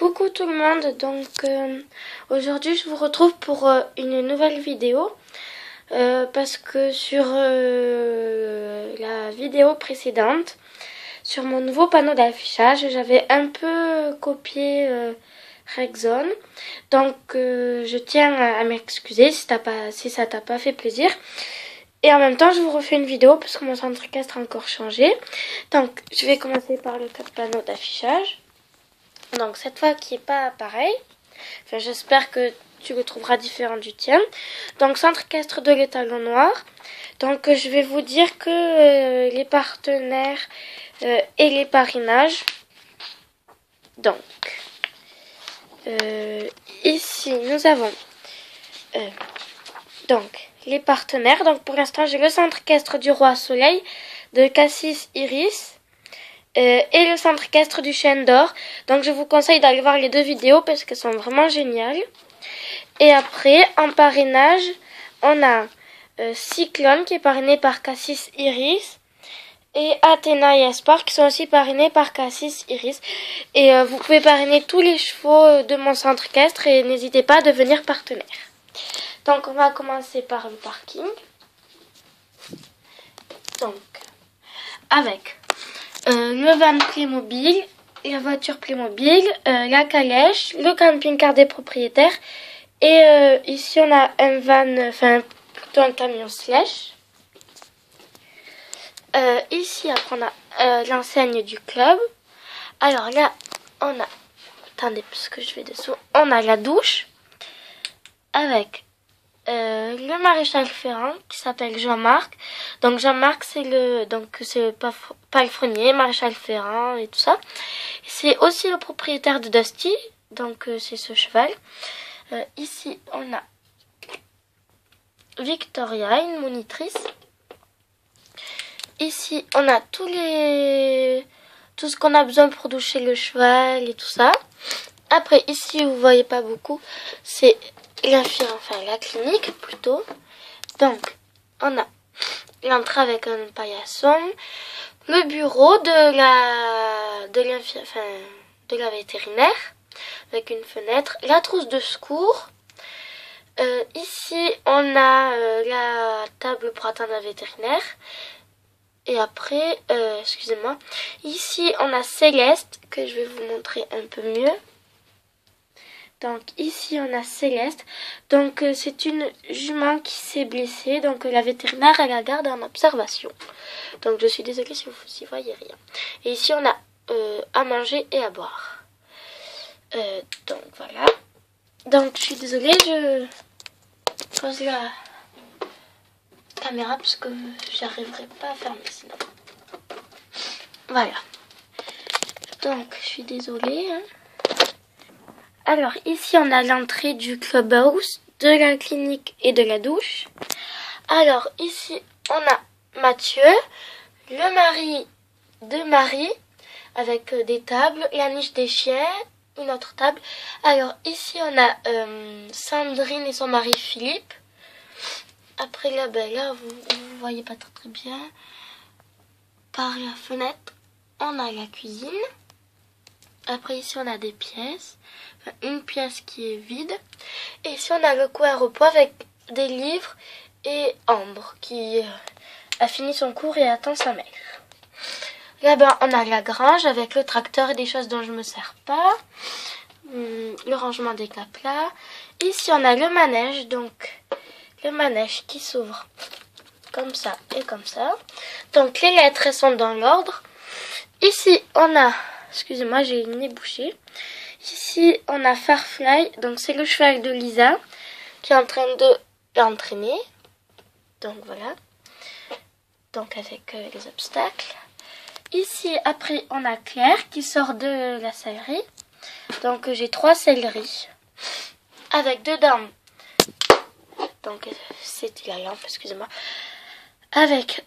Coucou tout le monde, donc aujourd'hui je vous retrouve pour une nouvelle vidéo parce que sur la vidéo précédente, sur mon nouveau panneau d'affichage, j'avais un peu copié Rexone, donc je tiens à m'excuser si ça t'a pas fait plaisir. Et en même temps, je vous refais une vidéo parce que mon centre-castre a encore changé. Donc, je vais commencer par le panneau d'affichage. Donc, cette fois qui n'est pas pareil. Enfin, j'espère que tu le trouveras différent du tien. Donc, centre-castre de l'étalon noir. Donc, je vais vous dire que les partenaires et les parrainages. Donc, ici, nous avons... les partenaires. Donc pour l'instant j'ai le centre-castre du roi soleil de Cassis Iris et le centre-castre du chêne d'or. Donc je vous conseille d'aller voir les deux vidéos parce qu'elles sont vraiment géniales. Et après en parrainage on a Cyclone qui est parrainé par Cassis Iris et Athéna et Espoir qui sont aussi parrainés par Cassis Iris. Et vous pouvez parrainer tous les chevaux de mon centre-castre et n'hésitez pas à devenir partenaire. Donc on va commencer par le parking. Donc avec le van Playmobil, la voiture Playmobil, la calèche, le camping-car des propriétaires. Et ici on a un van, enfin plutôt un camion slash. Ici après on a l'enseigne du club. Alors là on a, attendez parce que je vais dessous, on a la douche avec le maréchal Ferrand qui s'appelle Jean-Marc. Donc Jean-Marc c'est le palefrenier, maréchal Ferrand et tout ça. C'est aussi le propriétaire de Dusty, donc c'est ce cheval. Ici on a Victoria, une monitrice. Ici on a tout ce qu'on a besoin pour doucher le cheval et tout ça. Après ici vous voyez pas beaucoup, c'est la clinique plutôt. Donc on a l'entrée avec un paillasson, le bureau de la vétérinaire avec une fenêtre, la trousse de secours. Ici on a la table pour attendre la vétérinaire. Et après, excusez-moi, ici on a Céleste que je vais vous montrer un peu mieux. Donc ici on a Céleste, donc c'est une jument qui s'est blessée, donc la vétérinaire elle la garde en observation. Donc je suis désolée si vous n'y voyez rien. Et ici on a à manger et à boire. Donc voilà. Donc je suis désolée, je pose la caméra parce que j'arriverai pas à fermer sinon. Voilà. Donc je suis désolée. Alors ici on a l'entrée du clubhouse, de la clinique et de la douche. Alors ici on a Mathieu, le mari de Marie, avec des tables, la niche des chiens, une autre table. Alors ici on a Sandrine et son mari Philippe. Après là, là vous voyez pas très bien. Par la fenêtre on a la cuisine. Après ici on a des pièces, une pièce qui est vide. Et ici on a le coin repos avec des livres et Ambre qui a fini son cours et attend sa mère. Là-bas on a la grange avec le tracteur et des choses dont je me sers pas. Le rangement des capes là. Ici on a le manège, donc le manège qui s'ouvre comme ça et comme ça. Donc les lettres elles sont dans l'ordre. Ici on a... Excusez-moi, j'ai le nez bouché. Ici, on a Farfly. Donc, c'est le cheval de Lisa qui est en train de l'entraîner. Donc, voilà. Donc, avec les obstacles. Ici, après, on a Claire qui sort de la sellerie. Donc, j'ai 3 selleries. Avec dedans. Donc, c'est la lampe, excusez-moi. Avec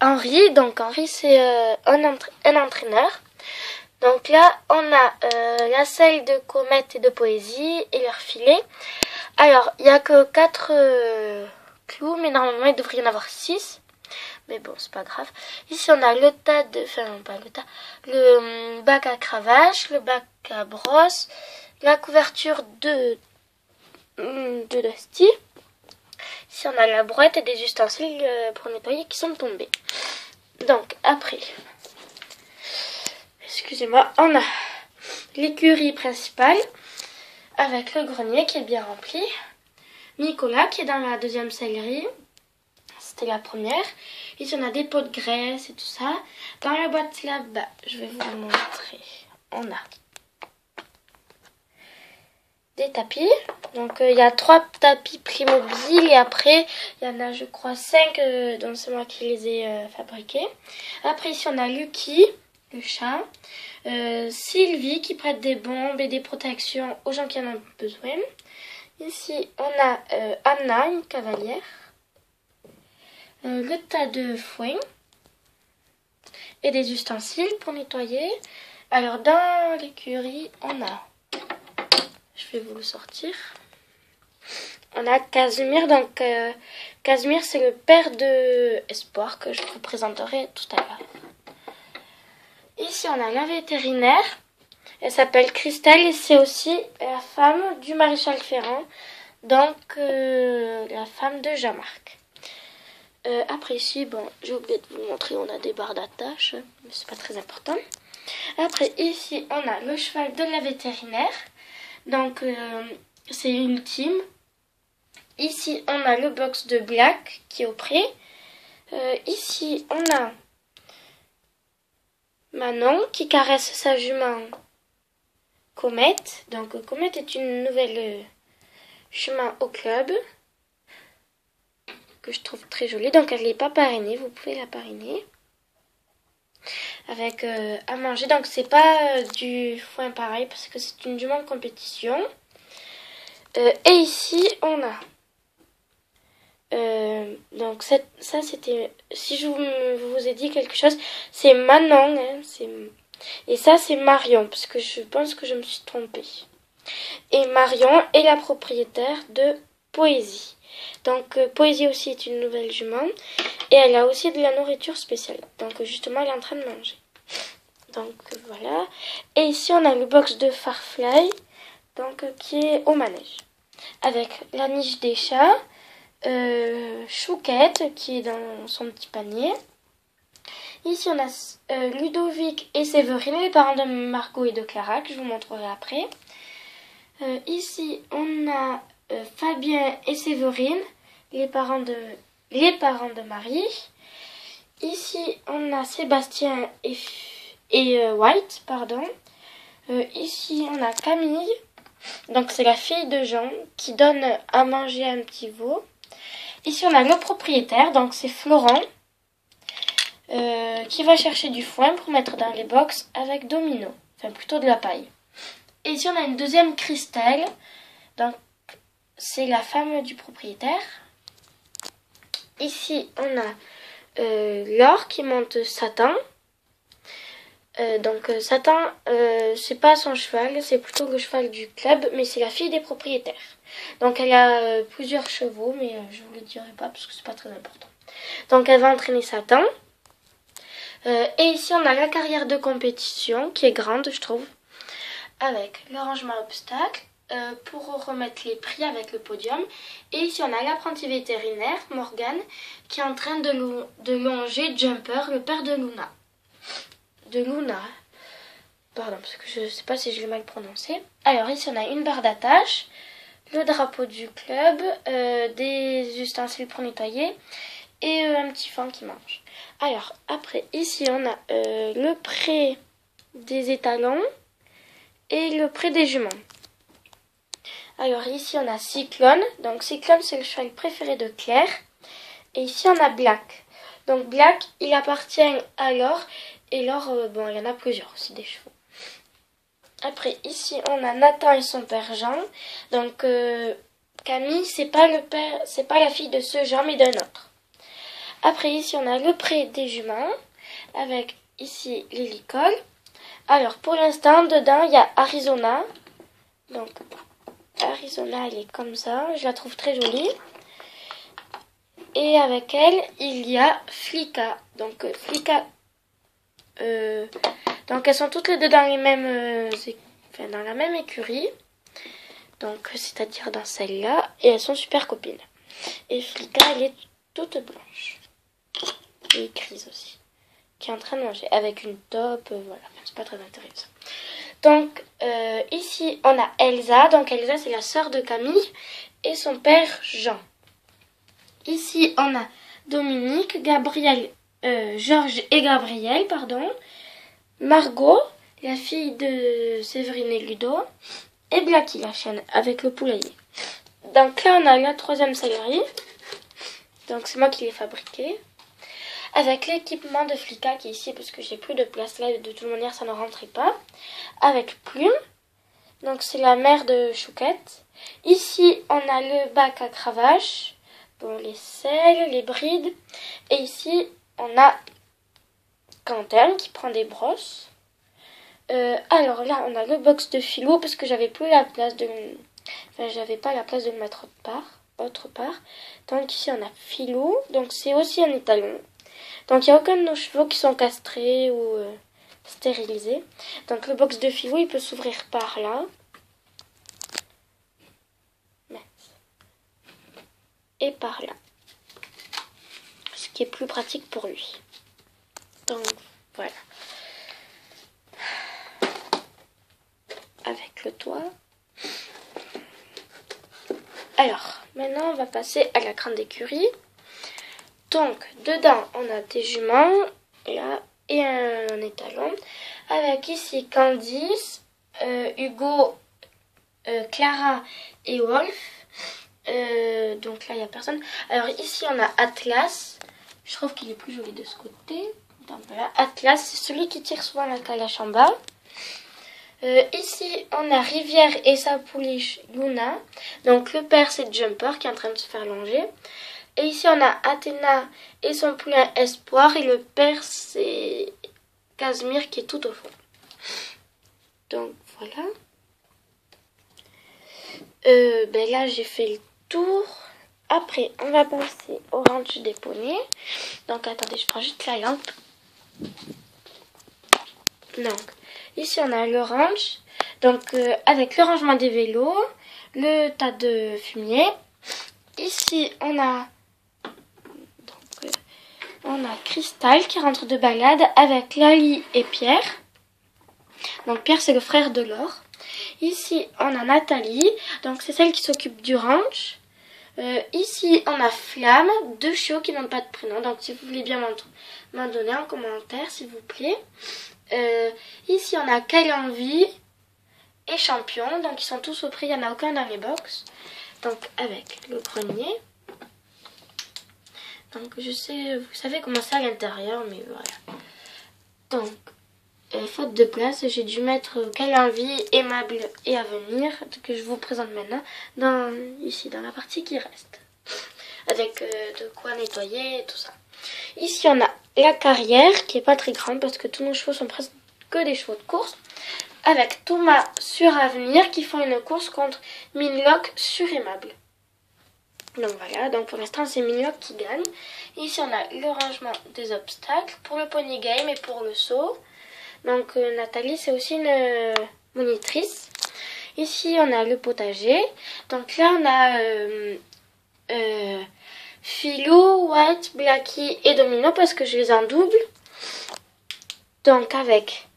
Henri. Donc, Henri, c'est un entraîneur. Donc là, on a la salle de comète et de poésie et leur filet. Alors, il n'y a que 4 clous, mais normalement, il devrait y en avoir 6. Mais bon, c'est pas grave. Ici, on a le tas de... Enfin, pas le tas. Le bac à cravache, le bac à brosse, la couverture de Dusty. Ici, on a la brouette et des ustensiles pour nettoyer qui sont tombés. Donc, après... Excusez-moi, on a l'écurie principale avec le grenier qui est bien rempli. Nicolas qui est dans la deuxième sellerie. C'était la première. Ici, on a des pots de graisse et tout ça. Dans la boîte là-bas, je vais vous le montrer. On a des tapis. Donc, il y a 3 tapis Playmobil et après, il y en a, je crois, 5 dont c'est moi qui les ai fabriqués. Après, ici, on a Lucky, le chat. Sylvie qui prête des bombes et des protections aux gens qui en ont besoin. Ici, on a Anna, une cavalière. Le tas de foin et des ustensiles pour nettoyer. Alors, dans l'écurie, on a... Je vais vous le sortir. On a Casimir. Donc, Casimir, c'est le père de Espoir que je vous présenterai tout à l'heure. Ici, on a la vétérinaire. Elle s'appelle Christelle et c'est aussi la femme du maréchal Ferrand. Donc, la femme de Jean-Marc. Après ici, bon, j'ai oublié de vous montrer, on a des barres d'attache, mais c'est pas très important. Après ici, on a le cheval de la vétérinaire. Donc, c'est une team. Ici, on a le box de Black qui est au pré. Ici, on a Manon qui caresse sa jument Comète. Donc, Comète est une nouvelle jument au club que je trouve très jolie. Donc, elle n'est pas parrainée. Vous pouvez la parrainer avec à manger. Donc, c'est pas du foin pareil parce que c'est une jument de compétition. Et ici, on a donc ça c'était, si je vous ai dit quelque chose, c'est Manon, hein, et ça c'est Marion, parce que je pense que je me suis trompée. Et Marion est la propriétaire de Poésie. Donc Poésie aussi est une nouvelle jument, et elle a aussi de la nourriture spéciale. Donc justement elle est en train de manger. Donc voilà. Et ici on a le box de Farfly, donc qui est au manège. Avec la niche des chats. Chouquette qui est dans son petit panier. Ici on a Ludovic et Séverine, les parents de Margot et de Clara, que je vous montrerai après. Ici on a Fabien et Séverine, les parents de Marie. Ici on a Sébastien et White, pardon. Ici on a Camille, donc c'est la fille de Jean qui donne à manger à un petit veau. Ici, on a le propriétaire, donc c'est Florent, qui va chercher du foin pour mettre dans les box avec Domino, enfin plutôt de la paille. Et ici, on a une deuxième Christelle, donc c'est la femme du propriétaire. Ici, on a Laure qui monte Satan. Donc Satan, c'est pas son cheval, c'est plutôt le cheval du club, mais c'est la fille des propriétaires. Donc elle a plusieurs chevaux, mais je vous le dirai pas parce que c'est pas très important. Donc elle va entraîner Satan. Et ici on a la carrière de compétition qui est grande, je trouve, avec le rangement obstacle pour remettre les prix avec le podium. Et ici on a l'apprenti vétérinaire Morgane qui est en train de longer Jumper, le père de Luna. Pardon, parce que je ne sais pas si je l'ai mal prononcé. Alors ici on a une barre d'attache, le drapeau du club, des ustensiles pour nettoyer et un petit fan qui mange. Alors après ici on a le pré des étalons et le pré des juments. Alors ici on a Cyclone, donc Cyclone c'est le cheval préféré de Claire. Et ici on a Black. Donc Black il appartient à Laure. Et Laure, bon, il y en a plusieurs aussi des chevaux. Après, ici, on a Nathan et son père Jean. Donc, Camille, c'est pas la fille de ce Jean, mais d'un autre. Après, ici, on a le pré des juments, avec ici l'hélicole. Alors, pour l'instant, dedans, il y a Arizona. Donc, Arizona, elle est comme ça. Je la trouve très jolie. Et avec elle, il y a Flicka. Donc Flicka, donc elles sont toutes les deux dans les mêmes, dans la même écurie. Donc c'est-à-dire dans celle-là, et elles sont super copines. Et Flicka, elle est toute blanche et grise aussi, qui est en train de manger avec une top, voilà, c'est pas très intéressant. Donc ici on a Elsa. Donc Elsa, c'est la sœur de Camille et son père Jean. Ici on a Dominique, Gabriel, Georges et Gabriel, pardon, Margot, la fille de Séverine et Ludo, et Blacky, la chienne, avec le poulailler. Donc là on a la troisième salerie. Donc c'est moi qui l'ai fabriquée. Avec l'équipement de Flicka qui est ici parce que j'ai plus de place là, de toute manière ça ne rentrait pas. Avec Plume, donc c'est la mère de Chouquette. Ici on a le bac à cravache, bon, les selles, les brides. Et ici on a Quentin qui prend des brosses. Alors là on a le box de Philou parce que j'avais plus la place de... Enfin j'avais pas la place de le mettre autre part. Donc ici on a Philou, donc c'est aussi un étalon. Donc il n'y a aucun de nos chevaux qui sont castrés ou stérilisés. Donc le box de Philou, il peut s'ouvrir par là. Et par là. Ce qui est plus pratique pour lui. Donc voilà. Avec le toit. Alors, maintenant on va passer à la grande écurie. Donc, dedans, on a des juments, là, et un étalon. Avec ici Candice, Hugo, Clara et Wolf. Donc là, il n'y a personne. Alors ici, on a Atlas. Je trouve qu'il est plus joli de ce côté. Donc voilà, Atlas, c'est celui qui tire souvent la calache en bas. Ici, on a Rivière et sa pouliche Luna. Donc le père, c'est Jumper qui est en train de se faire longer. Et ici, on a Athéna et son poulain Espoir. Et le père, c'est Casimir qui est tout au fond. Donc, voilà. Ben là, j'ai fait le tour. Après, on va passer au ranch des poneys. Donc, attendez, je prends juste la lampe. Donc, ici, on a le ranch. Donc, avec le rangement des vélos, le tas de fumier. Ici, on a Cristal qui rentre de balade avec Lali et Pierre. Donc Pierre, c'est le frère de Laure. Ici, on a Nathalie. Donc c'est celle qui s'occupe du ranch. Ici, on a Flamme, deux chiots qui n'ont pas de prénom. Donc si vous voulez bien m'en donner en commentaire, s'il vous plaît. Ici, on a Quelle Envie et Champion. Donc ils sont tous au prix, il n'y en a aucun dans les box. Donc avec le grenier. Donc je sais, vous savez comment c'est à l'intérieur, mais voilà. Donc, faute de place, j'ai dû mettre Quelle Envie, Aimable et à venir, que je vous présente maintenant, ici dans la partie qui reste. Avec de quoi nettoyer et tout ça. Ici on a la carrière, qui est pas très grande parce que tous nos chevaux sont presque que des chevaux de course. Avec Thomas sur Avenir qui font une course contre Minlock sur Aimable. Donc voilà, donc pour l'instant c'est Minlock qui gagne. Ici on a le rangement des obstacles pour le pony game et pour le saut. Donc Nathalie c'est aussi une monitrice. Ici on a le potager. Donc là on a Philou, White, Blacky et Domino parce que je les en double. Donc avec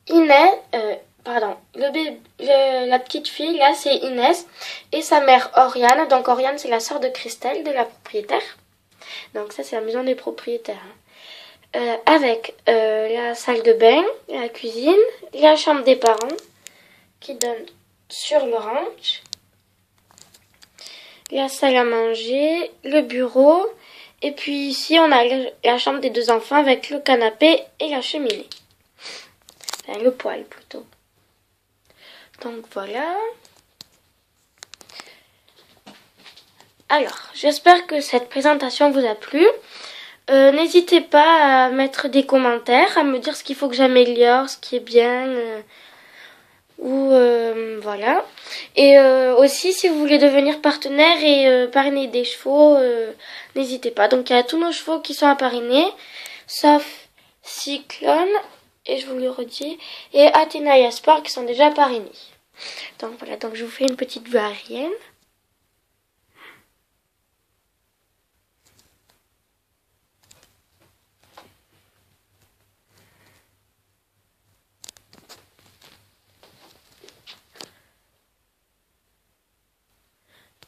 Inès, la petite fille là c'est Inès et sa mère Oriane. Donc Oriane c'est la sœur de Christelle, de la propriétaire. Donc ça c'est la maison des propriétaires. Avec la salle de bain, la cuisine, la chambre des parents qui donne sur le ranch, la salle à manger, le bureau et puis ici on a la chambre des deux enfants avec le canapé et la cheminée. Enfin, le poêle plutôt. Donc voilà. Alors, j'espère que cette présentation vous a plu. N'hésitez pas à mettre des commentaires, à me dire ce qu'il faut que j'améliore, ce qui est bien. Voilà. Et aussi, si vous voulez devenir partenaire et parrainer des chevaux, n'hésitez pas. Donc, il y a tous nos chevaux qui sont à parrainer, sauf Cyclone, et je vous le redis, et Athéna et Aspar qui sont déjà parrainés. Donc, voilà, donc je vous fais une petite vue aérienne.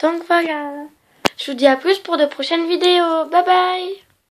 Donc, voilà. Je vous dis à plus pour de prochaines vidéos. Bye bye!